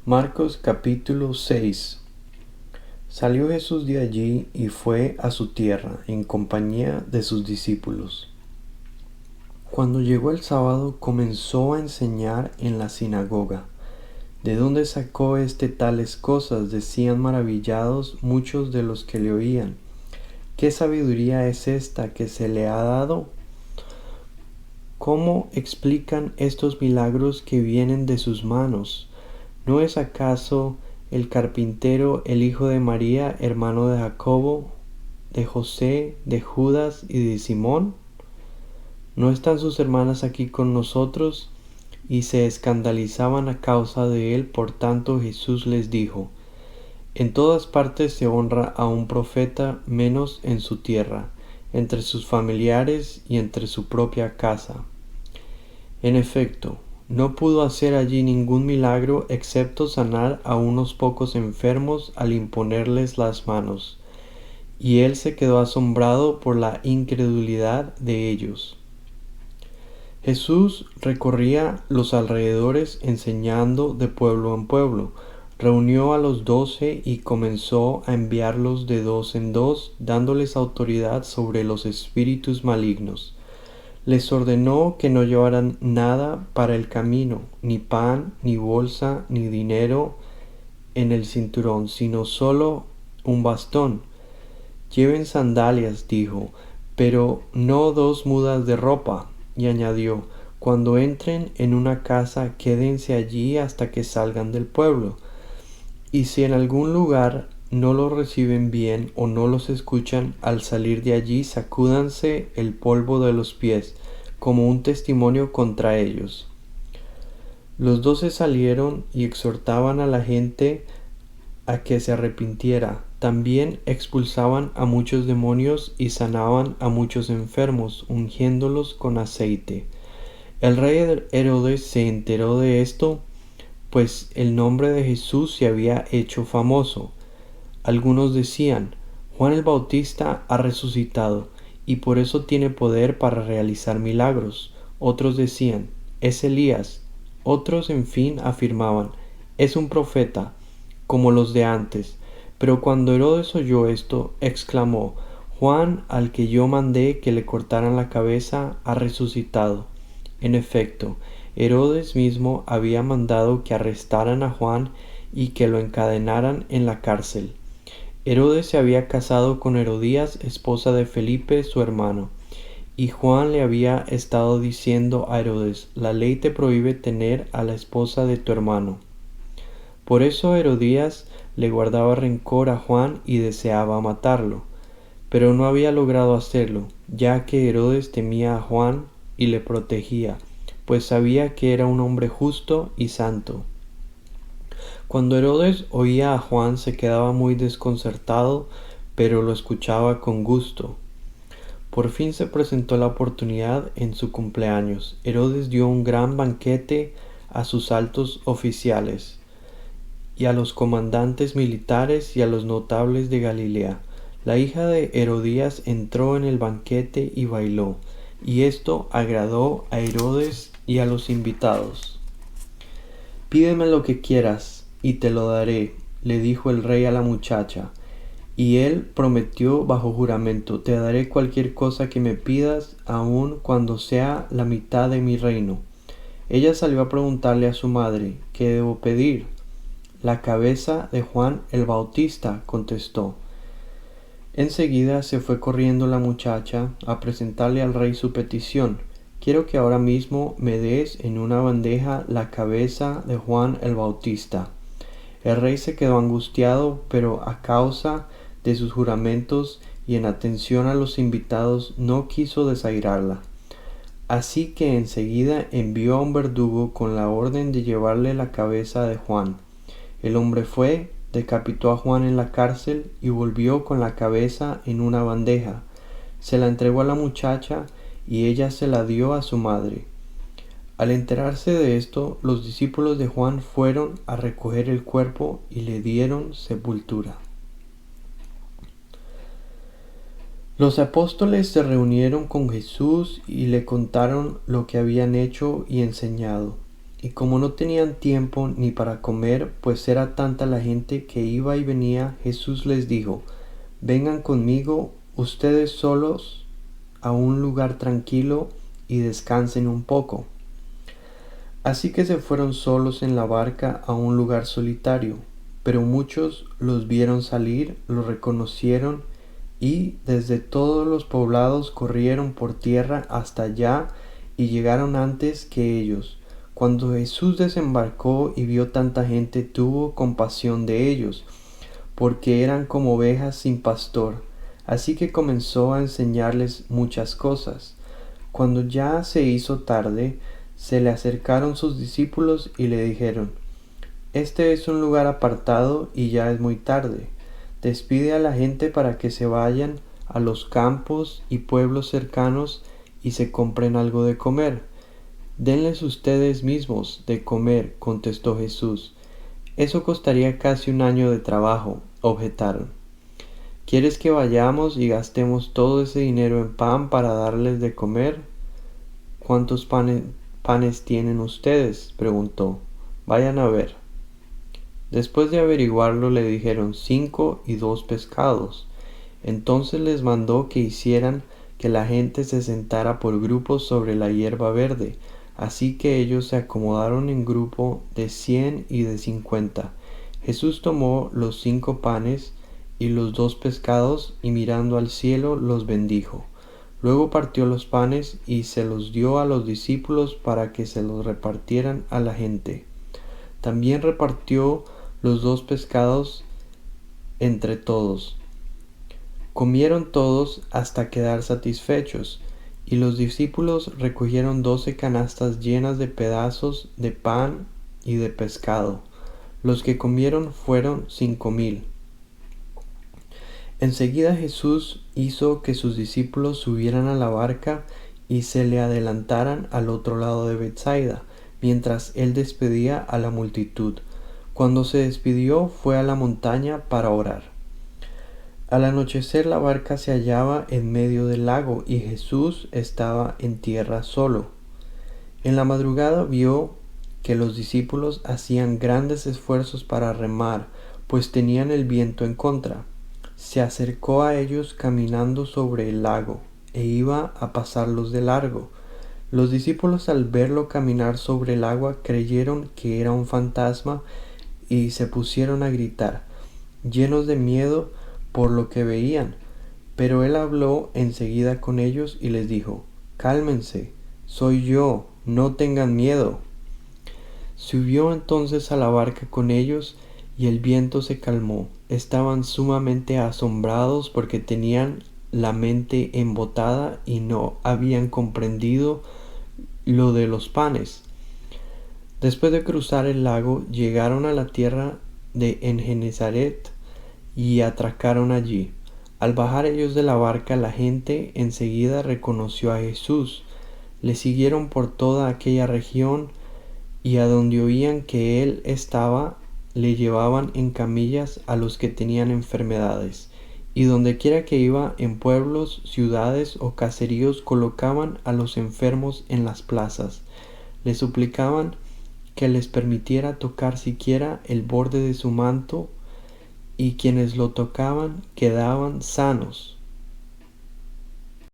Marcos capítulo 6. Salió Jesús de allí y fue a su tierra en compañía de sus discípulos. Cuando llegó el sábado comenzó a enseñar en la sinagoga. ¿De dónde sacó tales cosas?, decían maravillados muchos de los que le oían. ¿Qué sabiduría es esta que se le ha dado? ¿Cómo explican estos milagros que vienen de sus manos? ¿No es acaso el carpintero el hijo de María, hermano de Jacobo, de José, de Judas y de Simón? ¿No están sus hermanas aquí con nosotros? Y se escandalizaban a causa de él. Por tanto Jesús les dijo: En todas partes se honra a un profeta, menos en su tierra, entre sus familiares y entre su propia casa. En efecto, no pudo hacer allí ningún milagro excepto sanar a unos pocos enfermos al imponerles las manos, y él se quedó asombrado por la incredulidad de ellos. Jesús recorría los alrededores enseñando de pueblo en pueblo. Reunió a los 12 y comenzó a enviarlos de dos en dos, dándoles autoridad sobre los espíritus malignos. Les ordenó que no llevaran nada para el camino, ni pan, ni bolsa, ni dinero en el cinturón, sino solo un bastón. Lleven sandalias, dijo, pero no 2 mudas de ropa. Y añadió: Cuando entren en una casa, quédense allí hasta que salgan del pueblo. Y si en algún lugar no los reciben bien o no los escuchan, al salir de allí sacúdanse el polvo de los pies, como un testimonio contra ellos. Los 12 salieron y exhortaban a la gente a que se arrepintiera. También expulsaban a muchos demonios y sanaban a muchos enfermos, ungiéndolos con aceite. El rey Herodes se enteró de esto, pues el nombre de Jesús se había hecho famoso. Algunos decían: Juan el Bautista ha resucitado, y por eso tiene poder para realizar milagros. Otros decían: es Elías. Otros, en fin, afirmaban: es un profeta, como los de antes. Pero cuando Herodes oyó esto, exclamó: Juan, al que yo mandé que le cortaran la cabeza, ha resucitado. En efecto, Herodes mismo había mandado que arrestaran a Juan y que lo encadenaran en la cárcel. Herodes se había casado con Herodías, esposa de Felipe, su hermano, y Juan le había estado diciendo a Herodes: la ley te prohíbe tener a la esposa de tu hermano. Por eso Herodías le guardaba rencor a Juan y deseaba matarlo, pero no había logrado hacerlo, ya que Herodes temía a Juan y le protegía, pues sabía que era un hombre justo y santo. Cuando Herodes oía a Juan se quedaba muy desconcertado, pero lo escuchaba con gusto. Por fin se presentó la oportunidad en su cumpleaños. Herodes dio un gran banquete a sus altos oficiales, y a los comandantes militares y a los notables de Galilea. La hija de Herodías entró en el banquete y bailó, y esto agradó a Herodes y a los invitados. Pídeme lo que quieras, y te lo daré, le dijo el rey a la muchacha. Y él prometió bajo juramento: te daré cualquier cosa que me pidas, aun cuando sea la mitad de mi reino. Ella salió a preguntarle a su madre: ¿qué debo pedir? La cabeza de Juan el Bautista, contestó. Enseguida se fue corriendo la muchacha a presentarle al rey su petición: quiero que ahora mismo me des en una bandeja la cabeza de Juan el Bautista. El rey se quedó angustiado, pero a causa de sus juramentos y en atención a los invitados no quiso desairarla. Así que enseguida envió a un verdugo con la orden de llevarle la cabeza de Juan. El hombre fue, decapitó a Juan en la cárcel y volvió con la cabeza en una bandeja. Se la entregó a la muchacha y ella se la dio a su madre. Al enterarse de esto, los discípulos de Juan fueron a recoger el cuerpo y le dieron sepultura. Los apóstoles se reunieron con Jesús y le contaron lo que habían hecho y enseñado. Y como no tenían tiempo ni para comer, pues era tanta la gente que iba y venía, Jesús les dijo: Vengan conmigo ustedes solos a un lugar tranquilo y descansen un poco. Así que se fueron solos en la barca a un lugar solitario, pero muchos los vieron salir, los reconocieron y desde todos los poblados corrieron por tierra hasta allá y llegaron antes que ellos. Cuando Jesús desembarcó y vio tanta gente, tuvo compasión de ellos, porque eran como ovejas sin pastor. Así que comenzó a enseñarles muchas cosas. Cuando ya se hizo tarde, se le acercaron sus discípulos y le dijeron: Este es un lugar apartado y ya es muy tarde. Despide a la gente para que se vayan a los campos y pueblos cercanos y se compren algo de comer. Denles ustedes mismos de comer, contestó Jesús. Eso costaría casi un año de trabajo, objetaron. ¿Quieres que vayamos y gastemos todo ese dinero en pan para darles de comer? ¿Cuántos panes tienen ustedes?, preguntó. Vayan a ver. Después de averiguarlo le dijeron: 5 y 2 pescados. Entonces les mandó que hicieran que la gente se sentara por grupos sobre la hierba verde. Así que ellos se acomodaron en grupo de 100 y de 50. Jesús tomó los 5 panes y los 2 pescados y mirando al cielo los bendijo. Luego partió los panes y se los dio a los discípulos para que se los repartieran a la gente. También repartió los 2 pescados entre todos. Comieron todos hasta quedar satisfechos, y los discípulos recogieron 12 canastas llenas de pedazos de pan y de pescado. Los que comieron fueron 5,000. Enseguida Jesús hizo que sus discípulos subieran a la barca y se le adelantaran al otro lado de Betsaida, mientras él despedía a la multitud. Cuando se despidió, fue a la montaña para orar. Al anochecer la barca se hallaba en medio del lago y Jesús estaba en tierra solo. En la madrugada vio que los discípulos hacían grandes esfuerzos para remar, pues tenían el viento en contra. Se acercó a ellos caminando sobre el lago e iba a pasarlos de largo. Los discípulos, al verlo caminar sobre el agua, creyeron que era un fantasma y se pusieron a gritar, llenos de miedo por lo que veían. Pero él habló enseguida con ellos y les dijo: Cálmense, soy yo, no tengan miedo. Subió entonces a la barca con ellos y el viento se calmó. Estaban sumamente asombrados porque tenían la mente embotada y no habían comprendido lo de los panes. Después de cruzar el lago, llegaron a la tierra de Genesaret y atracaron allí. Al bajar ellos de la barca, la gente enseguida reconoció a Jesús. Le siguieron por toda aquella región y a donde oían que él estaba, le llevaban en camillas a los que tenían enfermedades. Y dondequiera que iba, en pueblos, ciudades o caseríos, colocaban a los enfermos en las plazas. Le suplicaban que les permitiera tocar siquiera el borde de su manto, y quienes lo tocaban quedaban sanos.